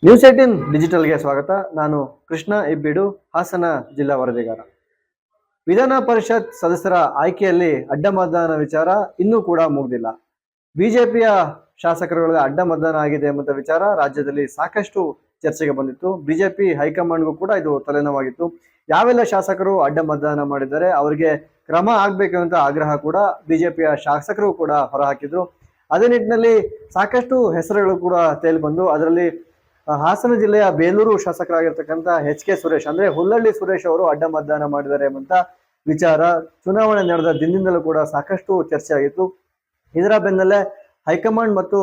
News 18 ಡಿಜಿಟಲ್ಗೆ ಸ್ವಾಗತ. ನಾನು ಕೃಷ್ಣ ಹೆಬ್ಬೇಡು, ಹಾಸನ ಜಿಲ್ಲಾ ವರದಿಗಾರ. ವಿಧಾನ ಪರಿಷತ್ ಸದಸ್ಯರ ಆಯ್ಕೆಯಲ್ಲಿ ಅಡ್ಡ ಮತದಾನ ವಿಚಾರ ಇನ್ನೂ ಕೂಡ ಮುಗಿದಿಲ್ಲ. ಬಿಜೆಪಿಯ ಶಾಸಕರುಗಳ ಅಡ್ಡ ಮತದಾನ ಆಗಿದೆ ಎಂಬ ವಿಚಾರ ರಾಜ್ಯದಲ್ಲಿ ಸಾಕಷ್ಟು ಚರ್ಚೆಗೆ ಬಂದಿತ್ತು. ಬಿಜೆಪಿ ಹೈಕಮಾಂಡ್ಗೂ ಕೂಡ ಇದು ತಲೆನೋವಾಗಿತ್ತು. ಯಾವೆಲ್ಲ ಶಾಸಕರು ಅಡ್ಡ ಮತದಾನ ಮಾಡಿದ್ದಾರೆ ಅವರಿಗೆ ಕ್ರಮ ಆಗ್ಬೇಕು ಅಂತ ಆಗ್ರಹ ಕೂಡ ಬಿಜೆಪಿಯ ಶಾಸಕರು ಕೂಡ ಹೊರಹಾಕಿದ್ರು. ಅದೇ ನಿಟ್ಟಿನಲ್ಲಿ ಸಾಕಷ್ಟು ಹೆಸರುಗಳು ಕೂಡ ತೇಲಿ ಬಂದು ಅದರಲ್ಲಿ ಹಾಸನ ಜಿಲ್ಲೆಯ ಬೇಲೂರು ಶಾಸಕರಾಗಿರ್ತಕ್ಕಂಥ HK ಸುರೇಶ್ ಅಂದ್ರೆ ಹುಲ್ಲಳ್ಳಿ ಸುರೇಶ್ ಅವರು ಅಡ್ಡ ಮತದಾನ ಮಾಡಿದ್ದಾರೆ ಎಂಬಂತ ವಿಚಾರ ಚುನಾವಣೆ ನಡೆದ ದಿನದಿಂದಲೂ ಕೂಡ ಸಾಕಷ್ಟು ಚರ್ಚೆ ಆಗಿತ್ತು. ಇದರ ಬೆನ್ನಲ್ಲೇ ಹೈಕಮಾಂಡ್ ಮತ್ತು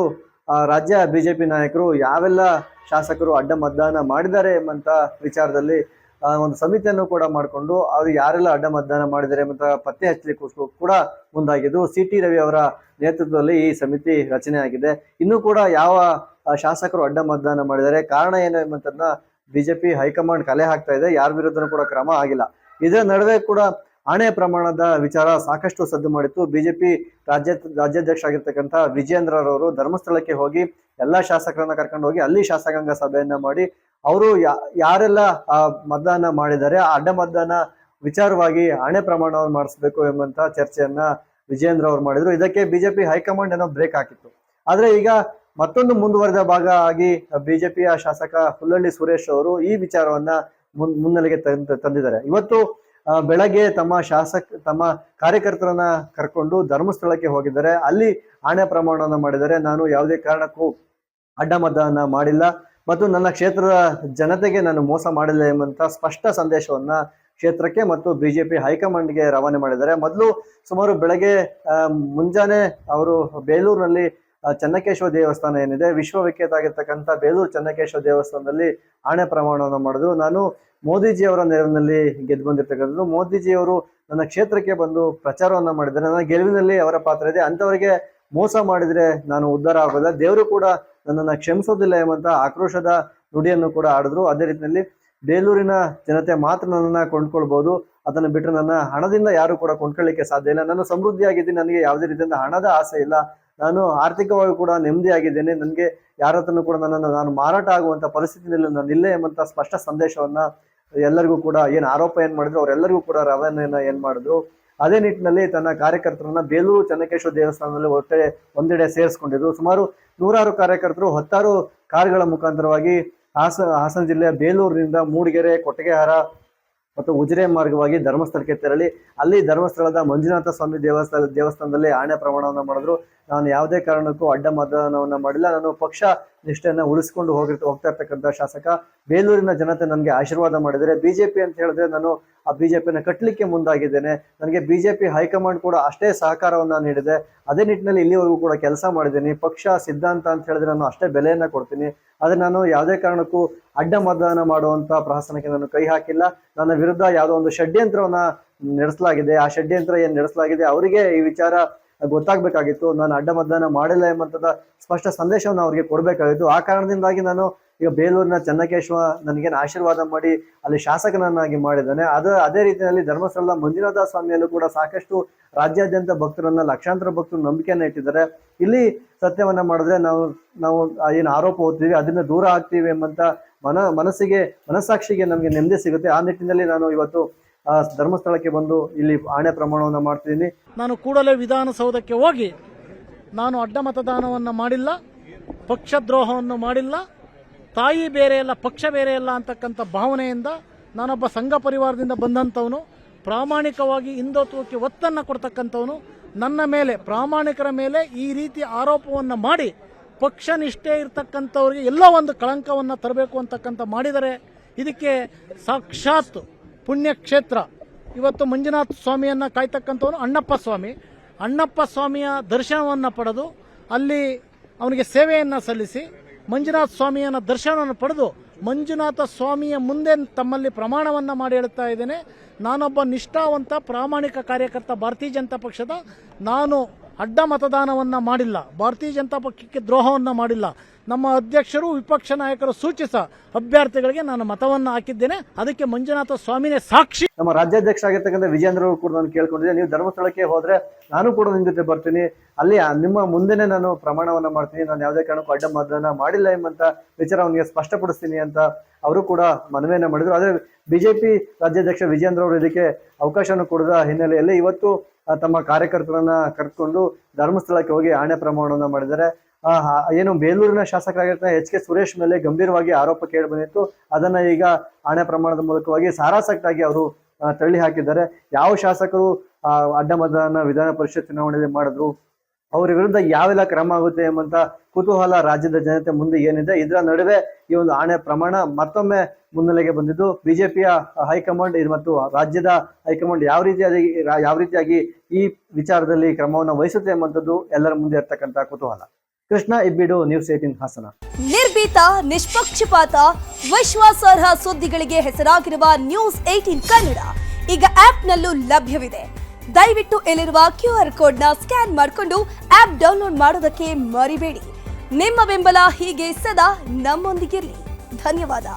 ರಾಜ್ಯ ಬಿಜೆಪಿ ನಾಯಕರು ಯಾವೆಲ್ಲ ಶಾಸಕರು ಅಡ್ಡ ಮತದಾನ ಮಾಡಿದ್ದಾರೆ ಎಂಬಂತ ವಿಚಾರದಲ್ಲಿ ಒಂದು ಸಮಿತಿಯನ್ನು ಕೂಡ ಮಾಡಿಕೊಂಡು ಅವರು ಯಾರೆಲ್ಲ ಅಡ್ಡ ಮತದಾನ ಮಾಡಿದ್ದಾರೆ ಎಂಬ ಪತ್ತೆ ಹಚ್ಚಲಿಕ್ಕೆ ಕೂಡ ಮುಂದಾಗಿದ್ದು. CT ರವಿ ಅವರ ನೇತೃತ್ವದಲ್ಲಿ ಈ ಸಮಿತಿ ರಚನೆ ಆಗಿದೆ. ಇನ್ನೂ ಕೂಡ ಯಾವ ಶಾಸಕರು ಅಡ್ಡ ಮತದಾನ ಮಾಡಿದ್ದಾರೆ, ಕಾರಣ ಏನು ಎಂಬಂತನ್ನ ಬಿಜೆಪಿ ಹೈಕಮಾಂಡ್ ಕಲೆ ಹಾಕ್ತಾ ಇದೆ. ಯಾರ ವಿರುದ್ಧನೂ ಕೂಡ ಕ್ರಮ ಆಗಿಲ್ಲ. ಇದರ ನಡುವೆ ಕೂಡ ಆಣೆ ಪ್ರಮಾಣದ ವಿಚಾರ ಸಾಕಷ್ಟು ಸದ್ದು ಮಾಡಿತ್ತು. ಬಿಜೆಪಿ ರಾಜ್ಯಾಧ್ಯಕ್ಷ ಆಗಿರ್ತಕ್ಕಂಥ ವಿಜೇಂದ್ರರವರು ಧರ್ಮಸ್ಥಳಕ್ಕೆ ಹೋಗಿ ಎಲ್ಲಾ ಶಾಸಕರನ್ನ ಕರ್ಕೊಂಡು ಹೋಗಿ ಅಲ್ಲಿ ಶಾಸಕಾಂಗ ಸಭೆಯನ್ನ ಮಾಡಿ ಅವರು ಯಾರೆಲ್ಲ ಮತದಾನ ಮಾಡಿದ್ದಾರೆ ಆ ಅಡ್ಡ ಮತದಾನ ವಿಚಾರವಾಗಿ ಆಣೆ ಪ್ರಮಾಣವನ್ನು ಮಾಡಿಸ್ಬೇಕು ಎಂಬಂತ ಚರ್ಚೆಯನ್ನ ವಿಜೇಂದ್ರ ಅವರು ಮಾಡಿದ್ರು. ಇದಕ್ಕೆ ಬಿಜೆಪಿ ಹೈಕಮಾಂಡ್ ಏನೋ ಬ್ರೇಕ್ ಹಾಕಿತ್ತು. ಆದ್ರೆ ಈಗ ಮತ್ತೊಂದು ಮುಂದುವರೆದ ಭಾಗ ಆಗಿ ಬಿಜೆಪಿಯ ಶಾಸಕ ಹುಲ್ಲಳ್ಳಿ ಸುರೇಶ್ ಅವರು ಈ ವಿಚಾರವನ್ನ ಮುನ್ನೆಲೆಗೆ ತಂದಿದ್ದಾರೆ. ಇವತ್ತು ಬೆಳಗ್ಗೆ ತಮ್ಮ ಕಾರ್ಯಕರ್ತರನ್ನ ಕರ್ಕೊಂಡು ಧರ್ಮಸ್ಥಳಕ್ಕೆ ಹೋಗಿದ್ದಾರೆ. ಅಲ್ಲಿ ಆಣೆ ಪ್ರಮಾಣವನ್ನ ಮಾಡಿದ್ದಾರೆ. ನಾನು ಯಾವುದೇ ಕಾರಣಕ್ಕೂ ಅಡ್ಡ ಮತದಾನ ಮಾಡಿಲ್ಲ ಮತ್ತು ನನ್ನ ಕ್ಷೇತ್ರದ ಜನತೆಗೆ ನಾನು ಮೋಸ ಮಾಡಿಲ್ಲ ಎಂಬಂತ ಸ್ಪಷ್ಟ ಸಂದೇಶವನ್ನ ಕ್ಷೇತ್ರಕ್ಕೆ ಮತ್ತು ಬಿಜೆಪಿ ಹೈಕಮಾಂಡ್ಗೆ ರವಾನೆ ಮಾಡಿದ್ದಾರೆ. ಮೊದಲು ಸುಮಾರು ಬೆಳಗ್ಗೆ ಮುಂಜಾನೆ ಅವರು ಬೇಲೂರಿನಲ್ಲಿ ಚೆನ್ನಕೇಶವ ದೇವಸ್ಥಾನ ಏನಿದೆ, ವಿಶ್ವವಿಖ್ಯಾತ ಆಗಿರ್ತಕ್ಕಂಥ ಬೇಲೂರು ಚೆನ್ನಕೇಶವ ದೇವಸ್ಥಾನದಲ್ಲಿ ಆಣೆ ಪ್ರಮಾಣವನ್ನು ಮಾಡಿದ್ರು. ನಾನು ಮೋದಿಜಿಯವರ ನೆರವಿನಲ್ಲಿ ಗೆದ್ದು ಬಂದಿರ್ತಕ್ಕಂಥದ್ದು. ಮೋದಿಜಿಯವರು ನನ್ನ ಕ್ಷೇತ್ರಕ್ಕೆ ಬಂದು ಪ್ರಚಾರವನ್ನ ಮಾಡಿದ್ದಾರೆ. ನನ್ನ ಗೆಲುವಿನಲ್ಲಿ ಅವರ ಪಾತ್ರ ಇದೆ. ಅಂಥವರಿಗೆ ಮೋಸ ಮಾಡಿದ್ರೆ ನಾನು ಉದ್ಧಾರ ಆಗೋಲ್ಲ, ದೇವರು ಕೂಡ ನನ್ನನ್ನು ಕ್ಷಮಿಸೋದಿಲ್ಲ ಎಂಬಂತ ಆಕ್ರೋಶದ ನುಡಿಯನ್ನು ಕೂಡ ಆಡಿದ್ರು. ಅದೇ ರೀತಿಯಲ್ಲಿ ಬೇಲೂರಿನ ಜನತೆ ಮಾತ್ರ ನನ್ನನ್ನು ಕೊಂಡ್ಕೊಳ್ಬಹುದು, ಅದನ್ನು ಬಿಟ್ಟರೆ ನನ್ನ ಹಣದಿಂದ ಯಾರು ಕೂಡ ಕೊಂಡ್ಕೊಳ್ಳಿಕ್ಕೆ ಸಾಧ್ಯ ಇಲ್ಲ. ನಾನು ಸಮೃದ್ಧಿಯಾಗಿದ್ದೀನಿ, ನನಗೆ ಯಾವುದೇ ರೀತಿಯಿಂದ ಹಣದ ಆಸೆ ಇಲ್ಲ. ನಾನು ಆರ್ಥಿಕವಾಗಿ ಕೂಡ ನೆಮ್ಮದಿಯಾಗಿದ್ದೇನೆ. ನನಗೆ ಯಾರ ಹತ್ರನೂ ಕೂಡ ನಾನು ಮಾರಾಟ ಆಗುವಂತ ಪರಿಸ್ಥಿತಿಯಲ್ಲಿ ನಾನು ಇಲ್ಲ ಎಂಬಂತ ಸ್ಪಷ್ಟ ಸಂದೇಶವನ್ನ ಎಲ್ಲರಿಗೂ ಕೂಡ ಆರೋಪ ಮಾಡಿದ್ರು ಅವರೆಲ್ಲರಿಗೂ ಕೂಡ ರವಾನೆಯನ್ನ ಮಾಡಿದ್ರು. ಅದೇ ನಿಟ್ಟಿನಲ್ಲಿ ತನ್ನ ಕಾರ್ಯಕರ್ತರನ್ನ ಬೇಲೂರು ಚೆನ್ನಕೇಶವ ದೇವಸ್ಥಾನದಲ್ಲಿ ಒಂದೆಡೆ ಸೇರಿಸ್ಕೊಂಡಿದ್ರು. ಸುಮಾರು 100 ಕಾರ್ಯಕರ್ತರು 10 ಕಾರುಗಳ ಮುಖಾಂತರವಾಗಿ ಹಾಸನ ಜಿಲ್ಲೆಯ ಬೇಲೂರಿನಿಂದ ಮೂಡಿಗೆರೆ, ಕೊಟ್ಟಗೆಹಾರ ಮತ್ತು ಉಜಿರೆ ಮಾರ್ಗವಾಗಿ ಧರ್ಮಸ್ಥಳಕ್ಕೆ ತೆರಳಿ ಅಲ್ಲಿ ಧರ್ಮಸ್ಥಳದ ಮಂಜುನಾಥ ಸ್ವಾಮಿ ದೇವಸ್ಥಾನದಲ್ಲಿ ಆಣೆ ಪ್ರಮಾಣವನ್ನ ಮಾಡಿದ್ರು. ನಾನು ಯಾವುದೇ ಕಾರಣಕ್ಕೂ ಅಡ್ಡ ಮತದಾನವನ್ನ ಮಾಡಿಲ್ಲ, ನಾನು ಪಕ್ಷ ನಿಷ್ಠೆಯನ್ನ ಉಳಿಸ್ಕೊಂಡು ಹೋಗ್ತಾ ಇರ್ತಕ್ಕಂಥ ಶಾಸಕ. ಬೇಲೂರಿನ ಜನತೆ ನನಗೆ ಆಶೀರ್ವಾದ ಮಾಡಿದರೆ, ಬಿಜೆಪಿ ಅಂತ ಹೇಳಿದ್ರೆ ನಾನು ಆ ಬಿಜೆಪಿನ ಕಟ್ಟಲಿಕ್ಕೆ ಮುಂದಾಗಿದ್ದೇನೆ. ನನಗೆ ಬಿಜೆಪಿ ಹೈಕಮಾಂಡ್ ಕೂಡ ಅಷ್ಟೇ ಸಹಕಾರವನ್ನ ನೀಡಿದೆ. ಅದೇ ನಿಟ್ಟಿನಲ್ಲಿ ಇಲ್ಲಿವರೆಗೂ ಕೂಡ ಕೆಲಸ ಮಾಡಿದ್ದೀನಿ. ಪಕ್ಷ ಸಿದ್ಧಾಂತ ಅಂತ ಹೇಳಿದ್ರೆ ನಾನು ಅಷ್ಟೇ ಬೆಲೆಯನ್ನ ಕೊಡ್ತೀನಿ. ಆದ್ರೆ ನಾನು ಯಾವುದೇ ಕಾರಣಕ್ಕೂ ಅಡ್ಡ ಮತದಾನ ಮಾಡುವಂತ ಪ್ರಹಸನಕ್ಕೆ ನಾನು ಕೈ ಹಾಕಿಲ್ಲ. ನನ್ನ ವಿರುದ್ಧ ಯಾವುದೋ ಒಂದು ಷಡ್ಯಂತ್ರವನ್ನ ನಡೆಸಲಾಗಿದೆ. ಆ ಷಡ್ಯಂತ್ರ ಏನ್ ನಡೆಸಲಾಗಿದೆ ಅವರಿಗೆ ಈ ವಿಚಾರ ಗೊತ್ತಾಗ್ಬೇಕಾಗಿತ್ತು. ನಾನು ಅಡ್ಡ ಮತದಾನ ಮಾಡಿಲ್ಲ ಎಂಬಂತದ ಸ್ಪಷ್ಟ ಸಂದೇಶವನ್ನು ಅವ್ರಿಗೆ ಕೊಡ್ಬೇಕಾಗಿತ್ತು. ಆ ಕಾರಣದಿಂದಾಗಿ ನಾನು ಈಗ ಬೇಲೂರಿನ ಚೆನ್ನಕೇಶವ ನನಗೇನು ಆಶೀರ್ವಾದ ಮಾಡಿ ಅಲ್ಲಿ ಶಾಸಕನನ್ನಾಗಿ ಮಾಡಿದ್ದಾನೆ. ಅದೇ ರೀತಿಯಲ್ಲಿ ಧರ್ಮಸ್ಥಳದ ಮಂಜುನಾಥ ಸ್ವಾಮಿಯಲ್ಲೂ ಕೂಡ ಸಾಕಷ್ಟು ರಾಜ್ಯಾದ್ಯಂತ ಭಕ್ತರನ್ನ, ಲಕ್ಷಾಂತರ ಭಕ್ತರು ನಂಬಿಕೆಯನ್ನ ಇಟ್ಟಿದ್ದಾರೆ. ಇಲ್ಲಿ ಸತ್ಯವನ್ನ ಮಾಡಿದ್ರೆ ನಾವು ಏನು ಆರೋಪ ಹೋಗ್ತೀವಿ ಅದನ್ನ ದೂರ ಆಗ್ತೀವಿ ಎಂಬಂತ ಮನಸ್ಸಾಕ್ಷಿಗೆ ನಮಗೆ ನೆಮ್ಮದಿ ಸಿಗುತ್ತೆ. ಆ ನಿಟ್ಟಿನಲ್ಲಿ ನಾನು ಇವತ್ತು ಧರ್ಮಸ್ಥಳಕ್ಕೆ ಬಂದು ಇಲ್ಲಿ ಆಣೆ ಪ್ರಮಾಣವನ್ನು ಮಾಡ್ತಿದ್ದೀನಿ. ನಾನು ಕೂಡಲೇ ವಿಧಾನಸೌಧಕ್ಕೆ ಹೋಗಿ ನಾನು ಅಡ್ಡ ಮತದಾನವನ್ನು ಮಾಡಿಲ್ಲ, ಪಕ್ಷದ್ರೋಹವನ್ನು ಮಾಡಿಲ್ಲ, ತಾಯಿ ಬೇರೆ ಅಲ್ಲ ಪಕ್ಷ ಬೇರೆ ಅಲ್ಲ ಅಂತಕ್ಕಂಥ ಭಾವನೆಯಿಂದ ನಾನೊಬ್ಬ ಸಂಘ ಪರಿವಾರದಿಂದ ಬಂದಂಥವನು, ಪ್ರಾಮಾಣಿಕವಾಗಿ ಹಿಂದುತ್ವಕ್ಕೆ ಒತ್ತನ್ನು ಕೊಡ್ತಕ್ಕಂಥವನು. ನನ್ನ ಮೇಲೆ, ಪ್ರಾಮಾಣಿಕರ ಮೇಲೆ ಈ ರೀತಿ ಆರೋಪವನ್ನು ಮಾಡಿ ಪಕ್ಷ ನಿಷ್ಠೆ ಇರ್ತಕ್ಕಂಥವ್ರಿಗೆ ಎಲ್ಲೋ ಒಂದು ಕಳಂಕವನ್ನು ತರಬೇಕು ಅಂತಕ್ಕಂಥ ಮಾಡಿದರೆ ಇದಕ್ಕೆ ಸಾಕ್ಷಾತ್ ಪುಣ್ಯಕ್ಷೇತ್ರ. ಇವತ್ತು ಮಂಜುನಾಥ ಸ್ವಾಮಿಯನ್ನು ಕಾಯ್ತಕ್ಕಂಥವನು ಅಣ್ಣಪ್ಪ ಸ್ವಾಮಿಯ ದರ್ಶನವನ್ನು ಪಡೆದು ಅಲ್ಲಿ ಅವನಿಗೆ ಸೇವೆಯನ್ನು ಸಲ್ಲಿಸಿ ಮಂಜುನಾಥ ಸ್ವಾಮಿಯನ್ನ ದರ್ಶನವನ್ನು ಪಡೆದು ಮಂಜುನಾಥ ಸ್ವಾಮಿಯ ಮುಂದೆ ತಮ್ಮಲ್ಲಿ ಪ್ರಮಾಣವನ್ನು ಮಾಡಿ ಹೇಳುತ್ತಾ ಇದ್ದೇನೆ, ನಾನೊಬ್ಬ ನಿಷ್ಠಾವಂತ ಪ್ರಾಮಾಣಿಕ ಕಾರ್ಯಕರ್ತ ಭಾರತೀಯ ಜನತಾ ಪಕ್ಷದ. ನಾನು ಅಡ್ಡ ಮತದಾನವನ್ನು ಮಾಡಿಲ್ಲ, ಭಾರತೀಯ ಜನತಾ ಪಕ್ಷಕ್ಕೆ ದ್ರೋಹವನ್ನು ಮಾಡಿಲ್ಲ. ನಮ್ಮ ಅಧ್ಯಕ್ಷರು ವಿಪಕ್ಷ ನಾಯಕರು ಸೂಚಿಸ ಅಭ್ಯರ್ಥಿಗಳಿಗೆ ನಾನು ಮತವನ್ನು ಹಾಕಿದ್ದೇನೆ. ಅದಕ್ಕೆ ಮಂಜುನಾಥ ಸ್ವಾಮಿನೇ ಸಾಕ್ಷಿ. ನಮ್ಮ ರಾಜ್ಯಾಧ್ಯಕ್ಷ ಆಗಿರ್ತಕ್ಕಂಥ ವಿಜೇಂದ್ರ ಅವರು ಕೂಡ ನಾನು ಕೇಳ್ಕೊಂಡಿದ್ದೆ, ನೀವು ಧರ್ಮಸ್ಥಳಕ್ಕೆ ಹೋದ್ರೆ ನಾನು ಕೂಡ ನಿಮ್ ಜೊತೆ ಬರ್ತೀನಿ, ಅಲ್ಲಿ ನಿಮ್ಮ ಮುಂದೆನೆ ನಾನು ಪ್ರಮಾಣವನ್ನ ಮಾಡ್ತೀನಿ, ನಾನು ಯಾವುದೇ ಕಾರಣಕ್ಕೂ ಅಡ್ಡ ಮತದಾನ ಮಾಡಿಲ್ಲ ಎಂಬಂತ ವಿಚಾರ ಅವನಿಗೆ ಸ್ಪಷ್ಟಪಡಿಸ್ತೀನಿ ಅಂತ ಅವರು ಕೂಡ ಮನವಿಯನ್ನ ಮಾಡಿದ್ರು. ಆದ್ರೆ ಬಿಜೆಪಿ ರಾಜ್ಯಾಧ್ಯಕ್ಷ ವಿಜೇಂದ್ರ ಅವರು ಇದಕ್ಕೆ ಅವಕಾಶವನ್ನು ಕೊಡದ ಹಿನ್ನೆಲೆಯಲ್ಲಿ ಇವತ್ತು ತಮ್ಮ ಕಾರ್ಯಕರ್ತರನ್ನ ಕರೆದುಕೊಂಡು ಧರ್ಮಸ್ಥಳಕ್ಕೆ ಹೋಗಿ ಆಣೆ ಪ್ರಮಾಣವನ್ನ ಮಾಡಿದ್ದಾರೆ. ಏನು ಬೇಲೂರಿನ ಶಾಸಕರಾಗಿರ್ತಾರೆ HK ಸುರೇಶ್ ಮೇಲೆ ಗಂಭೀರವಾಗಿ ಆರೋಪ ಕೇಳಿ ಬಂದಿತ್ತು. ಅದನ್ನ ಈಗ ಆಣೆ ಪ್ರಮಾಣದ ಮೂಲಕವಾಗಿ ಸಾರಾಸಕ್ತಾಗಿ ಅವರು ತಳ್ಳಿ ಹಾಕಿದ್ದಾರೆ. ಯಾವ ಶಾಸಕರು ಅಡ್ಡ ಮತದಾನ ವಿಧಾನ ಪರಿಷತ್ ಚುನಾವಣೆಯಲ್ಲಿ ಮಾಡಿದ್ರು, ಅವರ ವಿರುದ್ಧ ಯಾವೆಲ್ಲ ಕ್ರಮ ಆಗುತ್ತೆ ಎಂಬಂತ ಕುತೂಹಲ ರಾಜ್ಯದ ಜನತೆ ಮುಂದೆ ಏನಿದೆ. ಇದರ ನಡುವೆ ಈ ಒಂದು ಆಣೆ ಪ್ರಮಾಣ ಮತ್ತೊಮ್ಮೆ ಮುನ್ನೆಲೆಗೆ ಬಂದಿದ್ದು ಬಿಜೆಪಿಯ ಹೈಕಮಾಂಡ್ ಮತ್ತು ರಾಜ್ಯದ ಹೈಕಮಾಂಡ್ ಯಾವ ರೀತಿಯಾಗಿ ಈ ವಿಚಾರದಲ್ಲಿ ಕ್ರಮವನ್ನು ವಹಿಸುತ್ತೆ ಎಂಬಂತದ್ದು ಎಲ್ಲರ ಮುಂದೆ ಇರ್ತಕ್ಕಂಥ ಕುತೂಹಲ. ಕೃಷ್ಣ ಇಬ್ಬಿಡು, ನ್ಯೂಸ್ 18 ಹಾಸನ. ನಿರ್ಭೀತ, ನಿಷ್ಪಕ್ಷಪಾತ, ವಿಶ್ವಾಸಾರ್ಹ ಸುದ್ದಿಗಳಿಗೆ ಹೆಸರಾಗಿರುವ ನ್ಯೂಸ್ 18 ಕನ್ನಡ ಈಗ ಆಪ್ನಲ್ಲೂ ಲಭ್ಯವಿದೆ. ದಯವಿಟ್ಟು ಇಲ್ಲಿರುವ QR ಕೋಡ್ನ ಸ್ಕ್ಯಾನ್ ಮಾಡಿಕೊಂಡು ಆಪ್ ಡೌನ್ಲೋಡ್ ಮಾಡೋದಕ್ಕೆ ಮರಿಬೇಡಿ. ನಿಮ್ಮ ಬೆಂಬಲ ಹೀಗೆ ಸದಾ ನಮ್ಮೊಂದಿಗಿರಲಿ. ಧನ್ಯವಾದ.